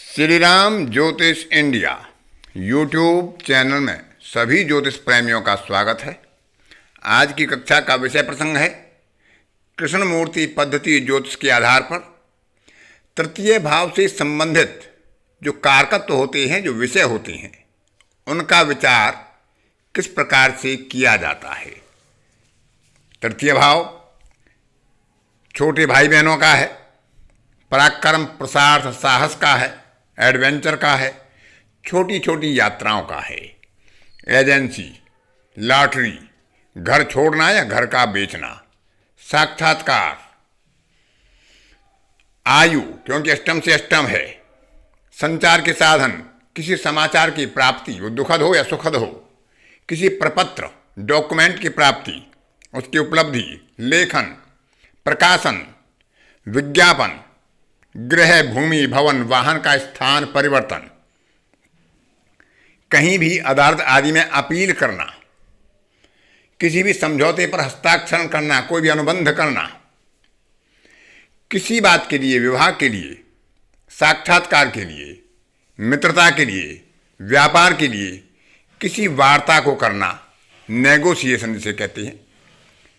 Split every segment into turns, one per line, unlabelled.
श्री राम ज्योतिष India YouTube channel में सभी ज्योतिष प्रेमियों का स्वागत है। आज की कक्षा का विषय प्रसंग है कृष्णमूर्ति पद्धति ज्योतिष के आधार पर तृतीय भाव से संबंधित जो कारकत्व होते हैं, जो विषय होते हैं, उनका विचार किस प्रकार से किया जाता है। तृतीय भाव छोटे भाई बहनों का है, पराक्रम प्रसाद साहस का है, एडवेंचर का है, छोटी छोटी यात्राओं का है, एजेंसी, लॉटरी, घर छोड़ना या घर का बेचना, साक्षात्कार, आयु क्योंकि अष्टम से अष्टम है, संचार के साधन, किसी समाचार की प्राप्ति, वो दुखद हो या सुखद हो, किसी प्रपत्र डॉक्यूमेंट की प्राप्ति, उसकी उपलब्धि, लेखन, प्रकाशन, विज्ञापन, गृह भूमि भवन वाहन का स्थान परिवर्तन, कहीं भी अदालत आदि में अपील करना, किसी भी समझौते पर हस्ताक्षर करना, कोई भी अनुबंध करना, किसी बात के लिए, विवाह के लिए, साक्षात्कार के लिए, मित्रता के लिए, व्यापार के लिए, किसी वार्ता को करना, नेगोशिएशन जिसे कहते हैं।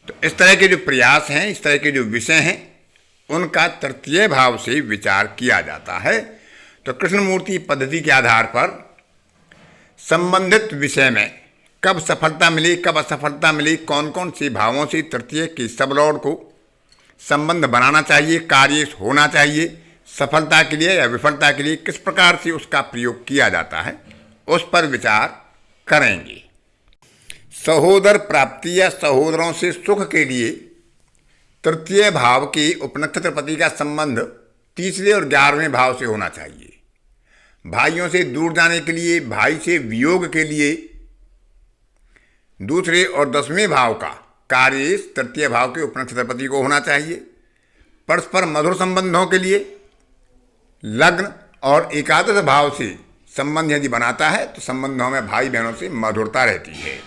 तो इस तरह के जो प्रयास हैं, इस तरह के जो विषय हैं, उनका तृतीय भाव से विचार किया जाता है। तो कृष्णमूर्ति पद्धति के आधार पर संबंधित विषय में कब सफलता मिली, कब असफलता मिली, कौन कौन से भावों से तृतीय के सबलॉर्ड को संबंध बनाना चाहिए, कार्य होना चाहिए, सफलता के लिए या विफलता के लिए किस प्रकार से उसका प्रयोग किया जाता है, उस पर विचार करेंगे। सहोदर प्राप्ति या सहोदरों से सुख के लिए तृतीय भाव की उपनक्षत्रपति का संबंध तीसरे और 11वें भाव से होना चाहिए। भाइयों से दूर जाने के लिए, भाई से वियोग के लिए दूसरे और 10वें भाव का कार्य तृतीय भाव के उपनक्षत्रपति को होना चाहिए। परस्पर मधुर संबंधों के लिए लग्न और एकादश भाव से संबंध यदि बनाता है तो संबंधों में भाई बहनों से मधुरता रहती है।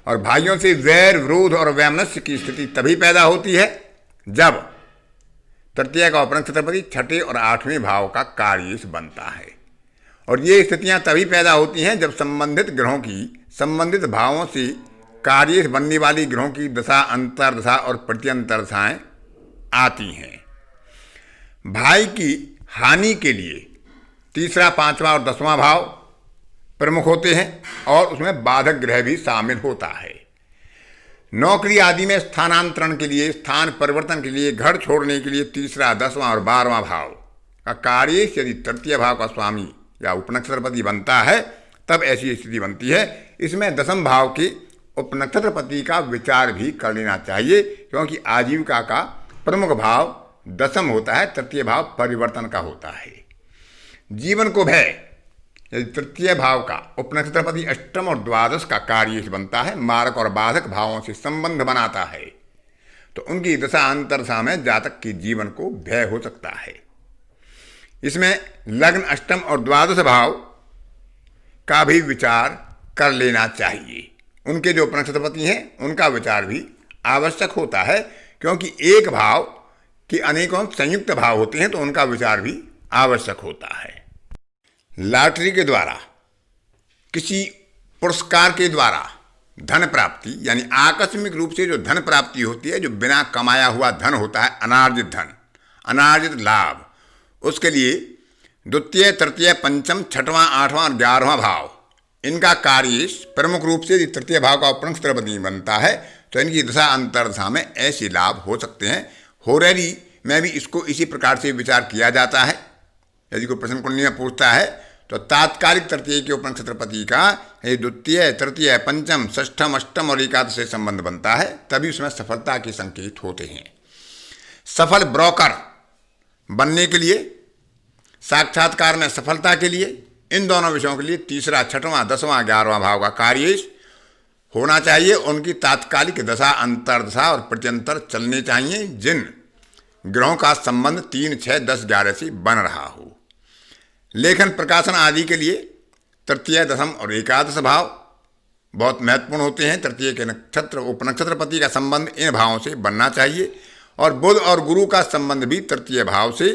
और भाइयों से वैर, विरोध और वैमनस्य की स्थिति तभी पैदा होती है जब तृतीय का उपनक्षत्रपति छठे और 8वें भाव का कार्येश बनता है। और ये स्थितियां तभी पैदा होती हैं जब संबंधित ग्रहों की संबंधित भावों से कार्येश बनने वाली ग्रहों की दशा, अंतर्दशा और प्रत्यंतर दशाएं आती हैं। भाई की हानि के लिए तीसरा, 5वां और 10वां भाव प्रमुख होते हैं और उसमें बाधक ग्रह भी शामिल होता है। नौकरी आदि में स्थानांतरण के लिए, स्थान परिवर्तन के लिए, घर छोड़ने के लिए तीसरा, 10वां और 12वां भाव का कार्य यदि तृतीय भाव का स्वामी या उपनक्षत्रपति बनता है तब ऐसी स्थिति बनती है। इसमें 10वें भाव के उपनक्षत्रपति का विचार भी कर लेना चाहिए क्योंकि आजीविका का प्रमुख भाव 10वां होता है, तृतीय भाव परिवर्तन का होता है। जीवन को भय यदि तृतीय भाव का उपनक्षत्रपति अष्टम और द्वादश का कार्य बनता है, मारक और बाधक भावों से संबंध बनाता है, तो उनकी दशा अंतरदशा में जातक के जीवन को भय हो सकता है। इसमें लग्न, अष्टम और द्वादश भाव का भी विचार कर लेना चाहिए। उनके जो उपनक्षत्रपति हैं उनका विचार भी आवश्यक होता है क्योंकि एक भाव के अनेकों संयुक्त भाव होते हैं तो उनका विचार भी आवश्यक होता है। लॉटरी के द्वारा, किसी पुरस्कार के द्वारा धन प्राप्ति यानी आकस्मिक रूप से जो धन प्राप्ति होती है, जो बिना कमाया हुआ धन होता है, अनार्जित धन, अनार्जित लाभ, उसके लिए द्वितीय, तृतीय, पंचम, 6वां, 8वां और 11वां भाव इनका कार्य प्रमुख रूप से तृतीय भाव का उपनक्षत्रपति बनता है तो इनकी दशा अंतर्दशा में ऐसे लाभ हो सकते हैं। होरेरी में भी इसको इसी प्रकार से विचार किया जाता है। यदि कोई प्रश्न कुंडली में पूछता है तो तात्कालिक तृतीय के उपनक्षत्रपति का द्वितीय, तृतीय, पंचम, षष्ठम, अष्टम और एकादश से संबंध बनता है, तभी उसमें सफलता के संकेत होते हैं। सफल ब्रोकर बनने के लिए, साक्षात्कार में सफलता के लिए, इन दोनों विषयों के लिए तीसरा, 6वां, 10वां, 11वां भाव का कार्य होना चाहिए। उनकी तात्कालिक दशा, अंतर्दशा और प्रत्यंतर चलने चाहिए जिन ग्रहों का संबंध 3, 6, 10, 11 से बन रहा हो। लेखन, प्रकाशन आदि के लिए तृतीय, 10वां और एकादश भाव बहुत महत्वपूर्ण होते हैं। तृतीय के नक्षत्र उपनक्षत्रपति का संबंध इन भावों से बनना चाहिए और बुध और गुरु का संबंध भी तृतीय भाव से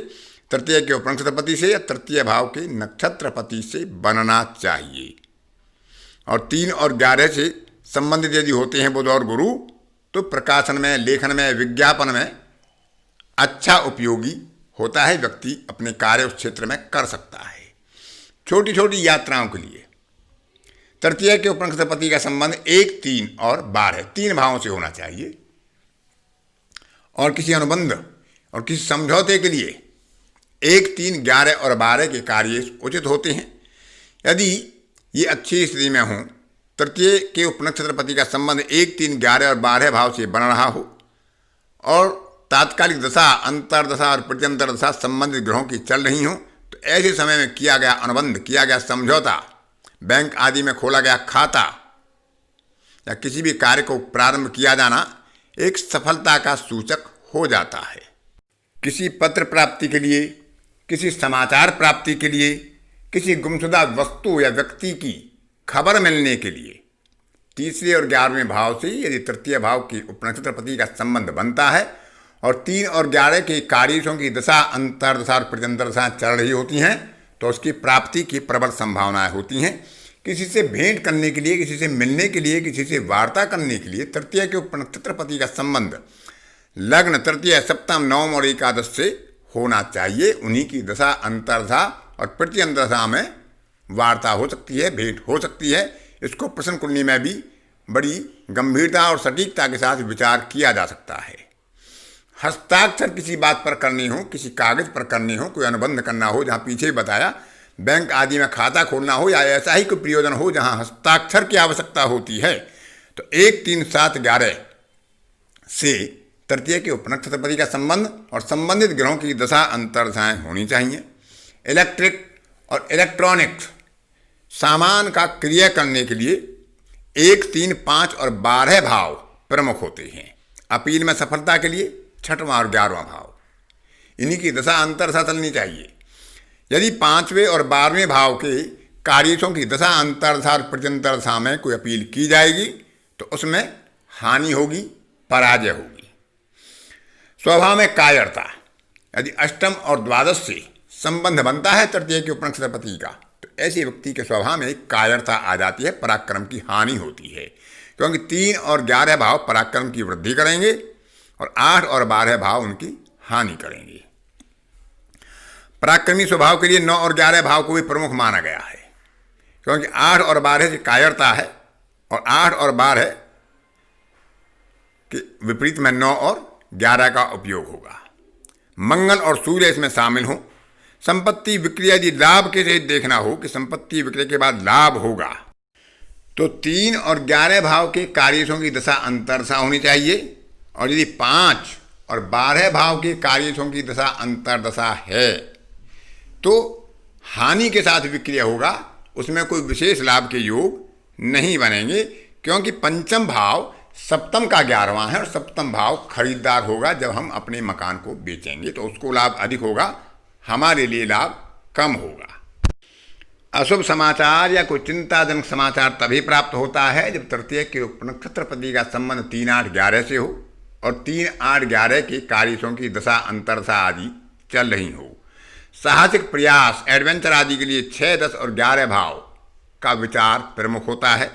तृतीय के उपनक्षत्रपति से या तृतीय भाव के नक्षत्रपति से बनना चाहिए। और 3 और 11 से संबंधित यदि होते हैं बुध और गुरु, तो प्रकाशन में, लेखन में, विज्ञापन में अच्छा उपयोगी होता है। व्यक्ति अपने कार्य उस क्षेत्र में कर सकता है। छोटी छोटी यात्राओं के लिए तृतीय के उपनक्षत्रपति का संबंध 1, 3 और 12 3 भावों से होना चाहिए। और किसी अनुबंध और किसी समझौते के लिए 1, 3, 11 और 12 के कार्य उचित होते हैं। यदि ये अच्छी स्थिति में हों, तृतीय के उपनक्षत्रपति का संबंध 1, 3, 11 और 12 भाव से बन रहा हो और तात्कालिक दशा, अंतर्दशा और प्रत्यंतर दशा संबंधित ग्रहों की चल रही हो, तो ऐसे समय में किया गया अनुबंध, किया गया समझौता, बैंक आदि में खोला गया खाता या किसी भी कार्य को प्रारंभ किया जाना एक सफलता का सूचक हो जाता है। किसी पत्र प्राप्ति के लिए, किसी समाचार प्राप्ति के लिए, किसी गुमशुदा वस्तु या व्यक्ति की खबर मिलने के लिए तीसरे और 11वें भाव से यदि तृतीय भाव के उपनक्षत्रपति का संबंध बनता है और 3 और 11 के कार्यों की दशा, अंतर्दशा और प्रत्यंतर दशा चल रही होती हैं, तो उसकी प्राप्ति की प्रबल संभावनाएं होती हैं। किसी से भेंट करने के लिए, किसी से मिलने के लिए, किसी से वार्ता करने के लिए तृतीय के उपनक्षत्रपति का संबंध लग्न, तृतीय, सप्तम, नवम और एकादश से होना चाहिए। उन्हीं की दशा, अंतर्दशा और प्रत्यंतर दशा में वार्ता हो सकती है, भेंट हो सकती है। इसको प्रश्न कुंडली में भी बड़ी गंभीरता और सटीकता के साथ विचार किया जा सकता है। हस्ताक्षर किसी बात पर करने हो, किसी कागज पर करने हो, कोई अनुबंध करना हो, जहाँ पीछे ही बताया बैंक आदि में खाता खोलना हो या ऐसा ही कोई प्रयोजन हो जहाँ हस्ताक्षर की आवश्यकता होती है, तो 1, 3, 7, 11 से तृतीय के उपनक्षत्रपति का संबंध और संबंधित ग्रहों की दशा, अंतर्दशाएं होनी चाहिए। इलेक्ट्रिक और इलेक्ट्रॉनिक्स सामान का क्रिया करने के लिए 1, 3, 5 और 12 भाव प्रमुख होते हैं। अपील में सफलता के लिए 6वां और 11वां भाव, इन्हीं की दशा, अंतर्दशा चलनी चाहिए। यदि 5वें और 12वें भाव के कार्यों की दशा, अंतर्दशा और प्रत्यंतर दशा में कोई अपील की जाएगी तो उसमें हानि होगी, पराजय होगी। स्वभाव में कायरता, यदि अष्टम और द्वादश से संबंध बनता है तृतीय के उपनक्षत्रपति का, तो ऐसे व्यक्ति के स्वभाव में एक कायरता आ जाती है, पराक्रम की हानि होती है। क्योंकि 3 और 11 भाव पराक्रम की वृद्धि करेंगे और 8 और 12 भाव उनकी हानि करेंगे। पराक्रमी स्वभाव के लिए 9 और 11 भाव को भी प्रमुख माना गया है, क्योंकि 8 और 12 से कायरता है और 8 और 12 के विपरीत में 9 और 11 का उपयोग होगा। मंगल और सूर्य इसमें शामिल हो। संपत्ति विक्रय यदि लाभ के सहित देखना हो कि संपत्ति विक्रय के बाद लाभ होगा, तो 3 और 11 भाव के कार्यों की दशा, अंतर्दशा होनी चाहिए। और यदि 5 और 12 भाव के कार्यों की दशा, अंतर्दशा है तो हानि के साथ विक्रिया होगा, उसमें कोई विशेष लाभ के योग नहीं बनेंगे, क्योंकि पंचम भाव सप्तम का 11वां है और सप्तम भाव खरीदार होगा। जब हम अपने मकान को बेचेंगे तो उसको लाभ अधिक होगा, हमारे लिए लाभ कम होगा। अशुभ समाचार या कोई चिंताजनक समाचार तभी प्राप्त होता है जब तृतीय के उपनक्षत्रपति का संबंध 3, 8, 11 से हो और 3, 8, 11 के कार्यों की दशा, अंतर्दशा आदि चल रही हो। साहसिक प्रयास, एडवेंचर आदि के लिए 6, 10 और 11 भाव का विचार प्रमुख होता है।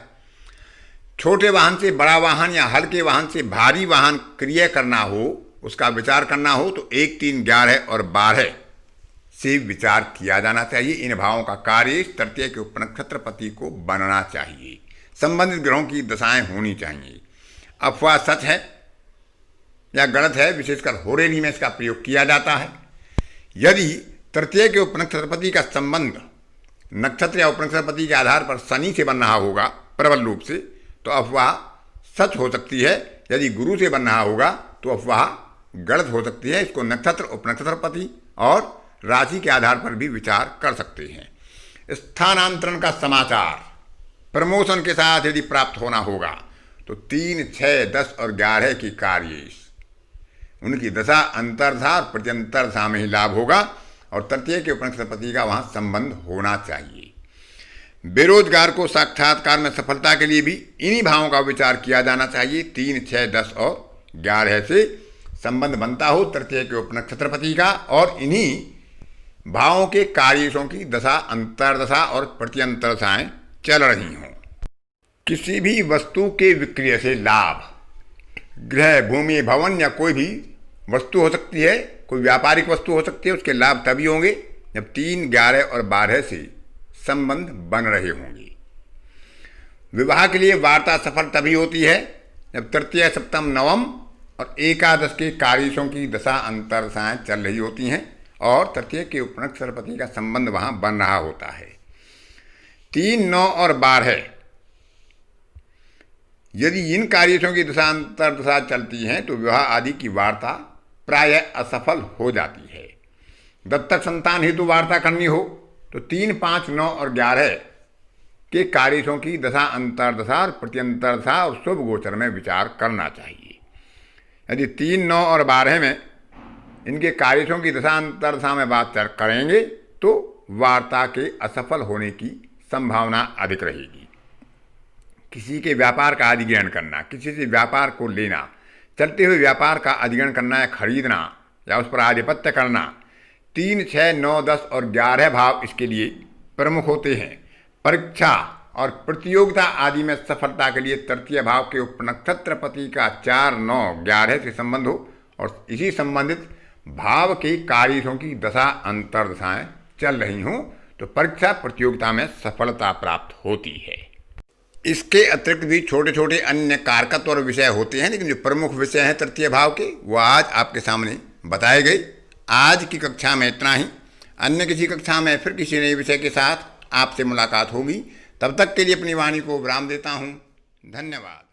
छोटे वाहन से बड़ा वाहन या हल्के वाहन से भारी वाहन क्रिया करना हो, उसका विचार करना हो, तो 1, 3, 11 और 12 से विचार किया जाना चाहिए। इन भावों का कार्य तृतीय के उपनक्षत्रपति को बनना चाहिए। संबंधित ग्रहों की दशाएं होनी चाहिए। अफवाह सच है या गलत है, विशेषकर होरेली में इसका प्रयोग किया जाता है। यदि तृतीय के उपनक्षत्रपति का संबंध नक्षत्र या उपनक्षत्रपति के आधार पर शनि से बन रहा होगा प्रबल रूप से, तो अफवाह सच हो सकती है। यदि गुरु से बन रहा होगा तो अफवाह गलत हो सकती है। इसको नक्षत्र, उपनक्षत्रपति और राशि के आधार पर भी विचार कर सकते हैं। स्थानांतरण का समाचार प्रमोशन के साथ यदि प्राप्त होना होगा तो 3, 6, 10 और 11 की कार्य उनकी दशा, अंतर्दशा और प्रत्यंतर दशा में ही लाभ होगा और तृतीय के उपनक्षत्रपति का वहाँ संबंध होना चाहिए। बेरोजगार को साक्षात्कार में सफलता के लिए भी इन्हीं भावों का विचार किया जाना चाहिए। 3, 6, 10 और 11 से संबंध बनता हो तृतीय के उपनक्षत्रपति का और इन्हीं भावों के कार्यों की दशा, अंतर्दशा और प्रत्यंतरदशाएं चल रही हों। किसी भी वस्तु के विक्रय से लाभ, गृह, भूमि, भवन या कोई भी वस्तु हो सकती है, कोई व्यापारिक वस्तु हो सकती है, उसके लाभ तभी होंगे जब 3, 11 और 12 से संबंध बन रहे होंगे। विवाह के लिए वार्ता सफल तभी होती है जब तृतीय, सप्तम, नवम और एकादश के कार्यों की दशा, अंतर्दशाएं चल रही होती हैं और तृतीय के उपनक्षत्रपति का संबंध वहां बन रहा होता है। 3, 9 और 12 यदि इन कार्यों की दशा, अंतर्दशा चलती हैं तो विवाह आदि की वार्ता प्रायः असफल हो जाती है। दत्तक संतान हेतु वार्ता करनी हो तो 3, 5, 9 और 11 के कार्यों की दशा, अंतर्दशा और प्रत्यंतरदशा और शुभ गोचर में विचार करना चाहिए। यदि 3, 9 और 12 में इनके कार्यों की दशा, अंतर्दशा में बात करेंगे तो वार्ता के असफल होने की संभावना अधिक रहेगी। किसी के व्यापार का अधिग्रहण करना, किसी से व्यापार को लेना, चलते हुए व्यापार का अधिग्रहण करना या खरीदना या उस पर आधिपत्य करना, 3, 6, 9, 10 और 11 भाव इसके लिए प्रमुख होते हैं। परीक्षा और प्रतियोगिता आदि में सफलता के लिए तृतीय भाव के उपनक्षत्रपति का 4, 9, 11 से संबंध हो और इसी संबंधित भाव के कार्यों की दशा, अंतर्दशाएं चल रही हों तो परीक्षा, प्रतियोगिता में सफलता प्राप्त होती है। इसके अतिरिक्त भी छोटे छोटे अन्य कारकत्व और विषय होते हैं, लेकिन जो प्रमुख विषय हैं तृतीय भाव के वो आज आपके सामने बताए गए। आज की कक्षा में इतना ही। अन्य किसी कक्षा में फिर किसी नए विषय के साथ आपसे मुलाकात होगी। तब तक के लिए अपनी वाणी को विराम देता हूँ। धन्यवाद।